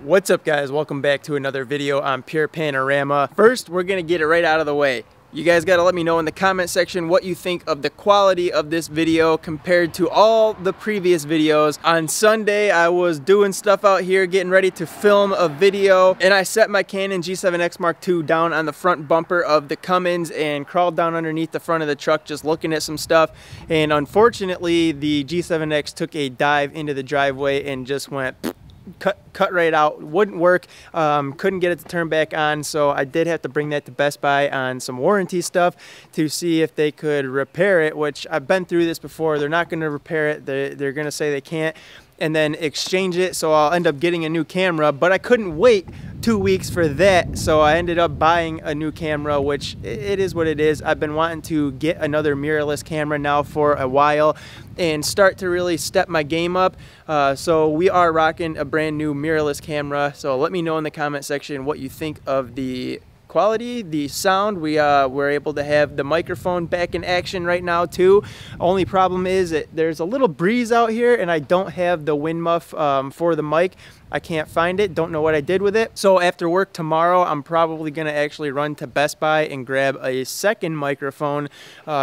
What's up, guys? Welcome back to another video on Pure Panorama. First, we're gonna get it right out of the way. You guys gotta let me know in the comment section what you think of the quality of this video compared to all the previous videos. On Sunday, I was doing stuff out here, getting ready to film a video, and I set my Canon G7X Mark II down on the front bumper of the Cummins and crawled down underneath the front of the truck just looking at some stuff. And unfortunately, the G7X took a dive into the driveway and just went cut right out. Wouldn't work. Couldn't get it to turn back on, so I did have to bring that to Best Buy on some warranty stuff to see if they could repair it, which I've been through this before. They're not going to repair it. They're going to say they can't and then exchange it, so I'll end up getting a new camera. But I couldn't wait 2 weeks for that, so I ended up buying a new camera, which it is what it is. I've been wanting to get another mirrorless camera now for a while and start to really step my game up. So we are rocking a brand new mirrorless camera. So let me know in the comment section what you think of the quality, the sound. We're able to have the microphone back in action right now too. Only problem is that there's a little breeze out here and I don't have the wind muff for the mic. I can't find it, don't know what I did with it. So after work tomorrow, I'm probably gonna actually run to Best Buy and grab a second microphone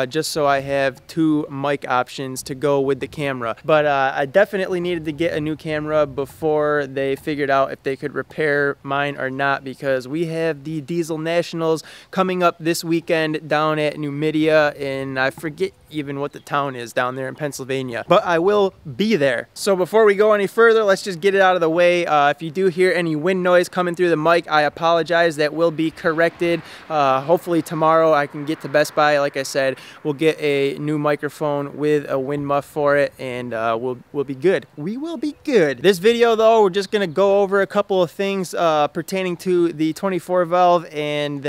just so I have two mic options to go with the camera. But I definitely needed to get a new camera before they figured out if they could repair mine or not, because we have the Diesel Nationals coming up this weekend down at Numidia, and I forget even what the town is down there in Pennsylvania, but I will be there. So before we go any further, let's just get it out of the way. If you do hear any wind noise coming through the mic, I apologize. That will be corrected. Hopefully tomorrow I can get to Best Buy. Like I said, we'll get a new microphone with a wind muff for it, and we'll be good. We will be good. This video though, we're just gonna go over a couple of things pertaining to the 24 valve, and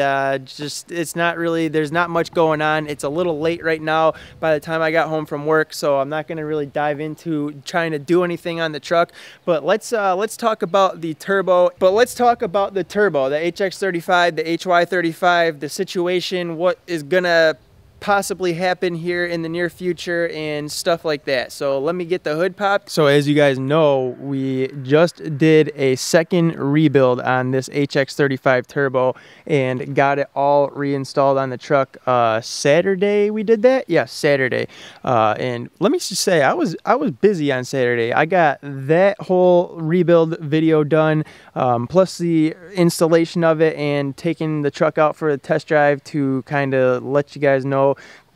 just it's not really, there's not much going on. It's a little late right now by the time I got home from work, so I'm not gonna really dive into trying to do anything on the truck. But let's talk about the turbo. The HX35, the HY35, the situation, what is gonna possibly happen here in the near future and stuff like that. So let me get the hood popped. So as you guys know, we just did a second rebuild on this HX35 turbo and got it all reinstalled on the truck. Saturday we did that? Yeah, Saturday. And let me just say, I was busy on Saturday. I got that whole rebuild video done, plus the installation of it and taking the truck out for a test drive to kind of let you guys know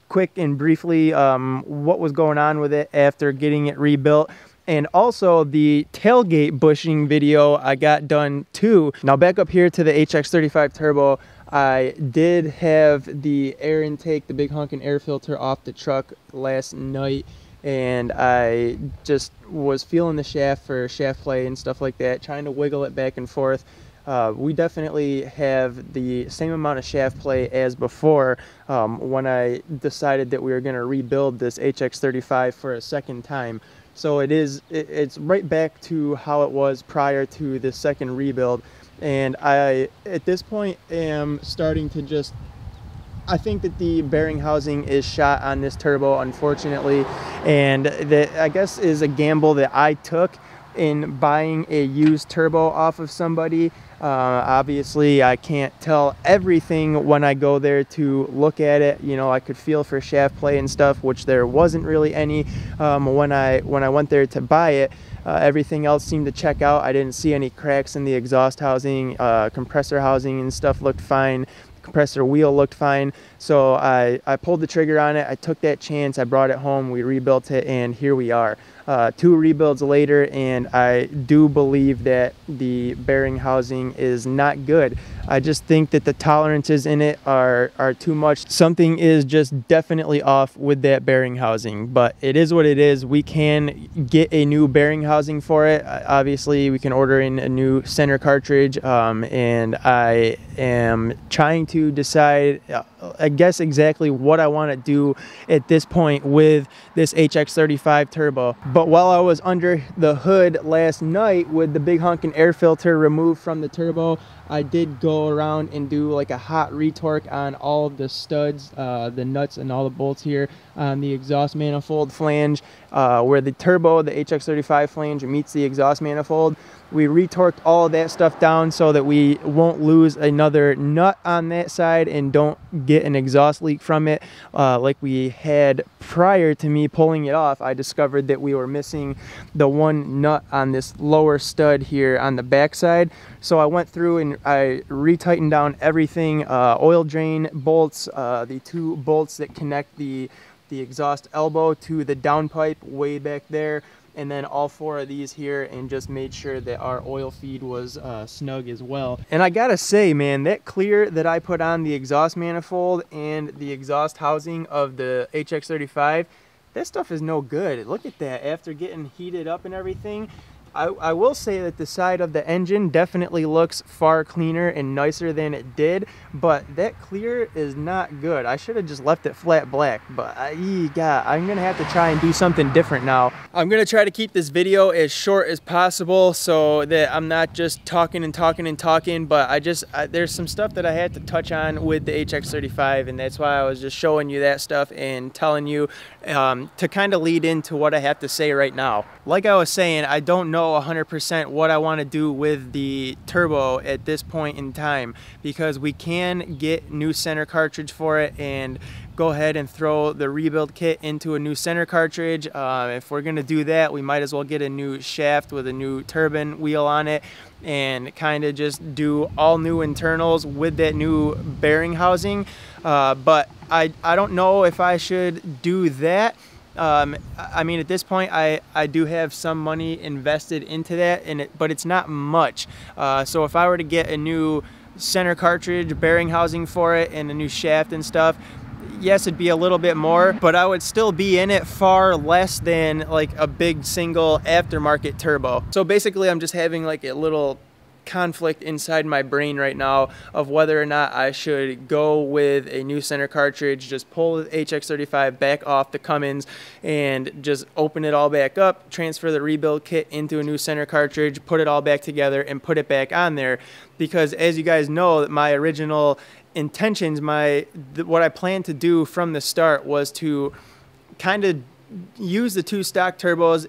quick and briefly what was going on with it after getting it rebuilt. And also the tailgate bushing video I got done too. Now back up here to the HX35 turbo, I did have the air intake, the big honking air filter off the truck last night, and I just was feeling the shaft for shaft play and stuff like that, trying to wiggle it back and forth. We definitely have the same amount of shaft play as before when I decided that we were going to rebuild this HX35 for a second time. So it's right back to how it was prior to the second rebuild. And I, at this point, am starting to just, I think that the bearing housing is shot on this turbo, unfortunately. And that, I guess, is a gamble that I took in buying a used turbo off of somebody. Obviously I can't tell everything when I go there to look at it. You know, I could feel for shaft play and stuff, which there wasn't really any when I went there to buy it. Everything else seemed to check out. I didn't see any cracks in the exhaust housing. Compressor housing and stuff looked fine. Compressor wheel looked fine. So I pulled the trigger on it. I took that chance. I brought it home. We rebuilt it, and here we are. 2 rebuilds later, and I do believe that the bearing housing is not good. I just think that the tolerances in it are too much. Something is just definitely off with that bearing housing, but it is what it is. We can get a new bearing housing for it. Obviously, we can order in a new center cartridge, and I am trying to decide I guess exactly what I want to do at this point with this HX35 turbo. But while I was under the hood last night with the big honking air filter removed from the turbo, I did go around and do like a hot retorque on all of the studs, the nuts and all the bolts here on the exhaust manifold flange, where the turbo, the HX35 flange meets the exhaust manifold. We retorqued all of that stuff down so that we won't lose another nut on that side and don't get an exhaust leak from it like we had prior to me pulling it off. I discovered that we were missing the one nut on this lower stud here on the back side. So I went through and I retightened down everything, oil drain bolts, the 2 bolts that connect the exhaust elbow to the downpipe way back there, and then all 4 of these here, and just made sure that our oil feed was snug as well. And I gotta say, man, that clear that I put on the exhaust manifold and the exhaust housing of the HX35, that stuff is no good. Look at that. After getting heated up and everything, I will say that the side of the engine definitely looks far cleaner and nicer than it did, but that clear is not good. I should have just left it flat black, but I'm gonna have to try and do something different now. I'm gonna try to keep this video as short as possible so that I'm not just talking and talking and talking, but there's some stuff that I had to touch on with the HX35, and that's why I was just showing you that stuff and telling you to kind of lead into what I have to say right now. Like I was saying, I don't know 100% what I want to do with the turbo at this point in time, because we can get new center cartridge for it and go ahead and throw the rebuild kit into a new center cartridge. If we're gonna do that, we might as well get a new shaft with a new turbine wheel on it and kind of just do all new internals with that new bearing housing. But I don't know if I should do that. I mean, at this point, I do have some money invested into that, but it's not much. So if I were to get a new center cartridge, bearing housing for it, and a new shaft and stuff, yes, it'd be a little bit more, but I would still be in it far less than like a big single aftermarket turbo. So basically, I'm just having like a little conflict inside my brain right now of whether or not I should go with a new center cartridge, just pull the HX35 back off the Cummins and just open it all back up, transfer the rebuild kit into a new center cartridge, put it all back together and put it back on there. Because as you guys know, my original intentions, what I planned to do from the start was to kind of use the 2 stock turbos,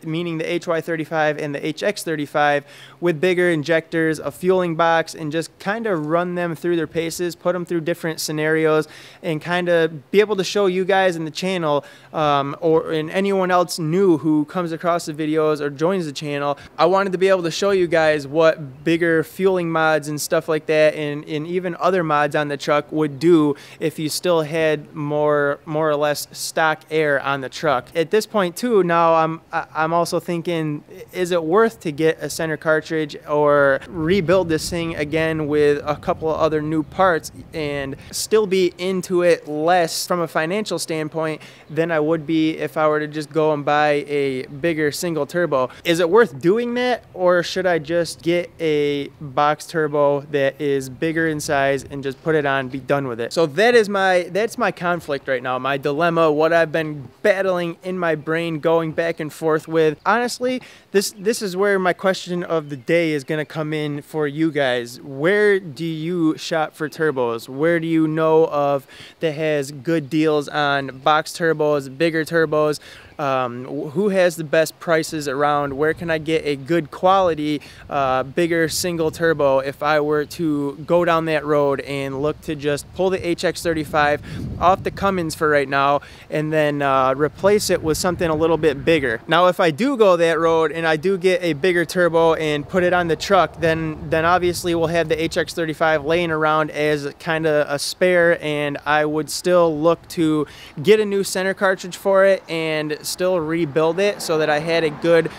meaning the HY35 and the HX35, with bigger injectors, a fueling box, and just kind of run them through their paces, put them through different scenarios, and kind of be able to show you guys in the channel and anyone else new who comes across the videos or joins the channel. I wanted to be able to show you guys what bigger fueling mods and stuff like that, and even other mods on the truck would do if you still had more or less stock air on the truck. At this point too, now I'm also thinking, is it worth to get a center cartridge or rebuild this thing again with a couple of other new parts and still be into it less from a financial standpoint than I would be if I were to just go and buy a bigger single turbo? Is it worth doing that, or should I just get a box turbo that is bigger in size and just put it on, be done with it? So that's my conflict right now, my dilemma, what I've been battling in my brain, going back and forth with. Honestly, this is where my question of the day is going to come in for you guys. Where do you shop for turbos? Where do you know of that has good deals on box turbos, bigger turbos? Who has the best prices around? Where can I get a good quality bigger single turbo if I were to go down that road and look to just pull the HX35 off the Cummins for right now and then replace it with something a little bit bigger? Now, if I do go that road and I do get a bigger turbo and put it on the truck, then obviously we'll have the HX35 laying around as kind of a spare, and I would still look to get a new center cartridge for it and still rebuild it so that I had a good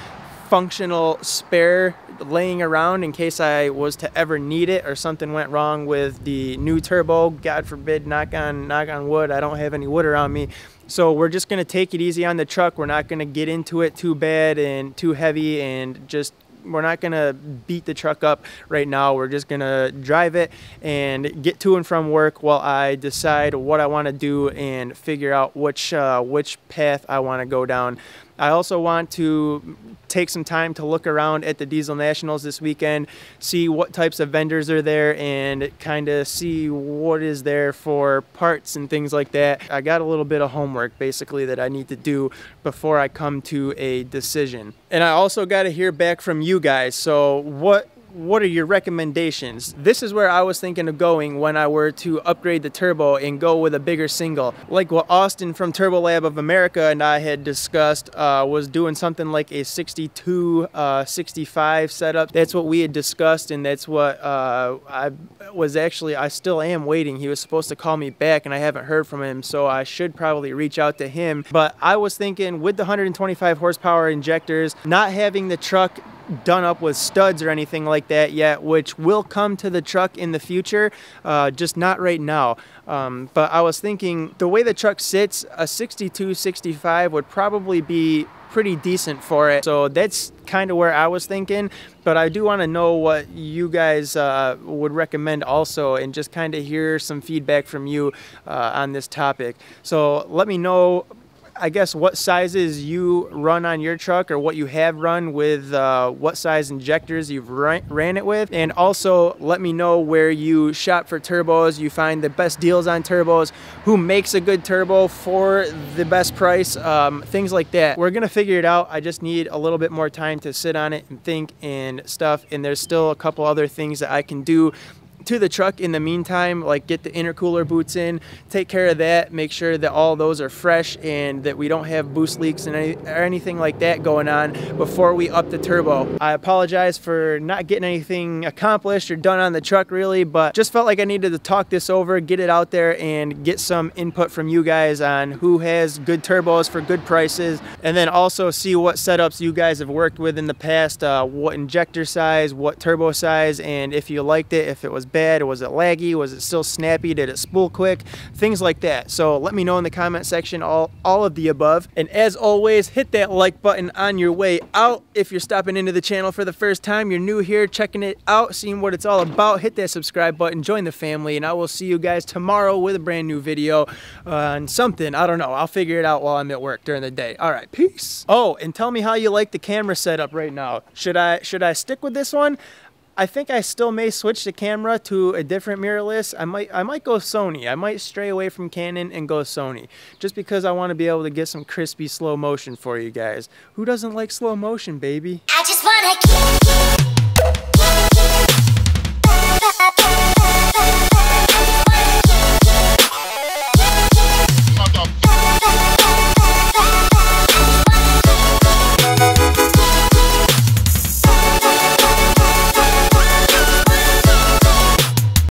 functional spare laying around in case I was to ever need it or something went wrong with the new turbo. God forbid, knock on wood, I don't have any wood around me. So we're just gonna take it easy on the truck. We're not gonna get into it too bad and too heavy and just gonna beat the truck up right now. We're just gonna drive it and get to and from work while I decide what I want to do and figure out which path I want to go down. I also want to take some time to look around at the Diesel Nationals this weekend, see what types of vendors are there, and kind of see what is there for parts and things like that. I got a little bit of homework basically that I need to do before I come to a decision. And I also got to hear back from you guys. So what are your recommendations? This is where I was thinking of going when I were to upgrade the turbo and go with a bigger single. Like what Austin from Turbo Lab of America and I had discussed, was doing something like a 62, 65 setup. That's what we had discussed, and that's what I still am waiting. He was supposed to call me back and I haven't heard from him, so I should probably reach out to him. But I was thinking with the 125 horsepower injectors, not having the truck done up with studs or anything like that yet, which will come to the truck in the future, just not right now. But I was thinking the way the truck sits, a 62, 65 would probably be pretty decent for it. So that's kind of where I was thinking, but I do want to know what you guys would recommend also, and just kind of hear some feedback from you on this topic. So let me know, I guess, what sizes you run on your truck, or what you have run with, what size injectors you've ran it with. And also let me know where you shop for turbos, you find the best deals on turbos, who makes a good turbo for the best price, things like that. We're gonna figure it out. I just need a little bit more time to sit on it and think and stuff, and there's still a couple other things that I can do to the truck in the meantime, like get the intercooler boots in, take care of that, make sure that all those are fresh and that we don't have boost leaks and or anything like that going on before we up the turbo. I apologize for not getting anything accomplished or done on the truck really, but just felt like I needed to talk this over, get it out there, and get some input from you guys on who has good turbos for good prices, and then also see what setups you guys have worked with in the past, what injector size, what turbo size, and if you liked it, if it was bad, or was it laggy, was it still snappy, did it spool quick, things like that. So let me know in the comment section, all of the above. And as always, hit that like button on your way out. If you're stopping into the channel for the first time, you're new here, checking it out, seeing what it's all about, hit that subscribe button, join the family, and I will see you guys tomorrow with a brand new video on something. I don't know, I'll figure it out while I'm at work during the day. All right, peace. Oh, and tell me how you like the camera setup right now. Should I stick with this one? I think I still may switch the camera to a different mirrorless. I might go Sony. I might stray away from Canon and go Sony, just because I want to be able to get some crispy slow motion for you guys. Who doesn't like slow motion, baby? I just wanna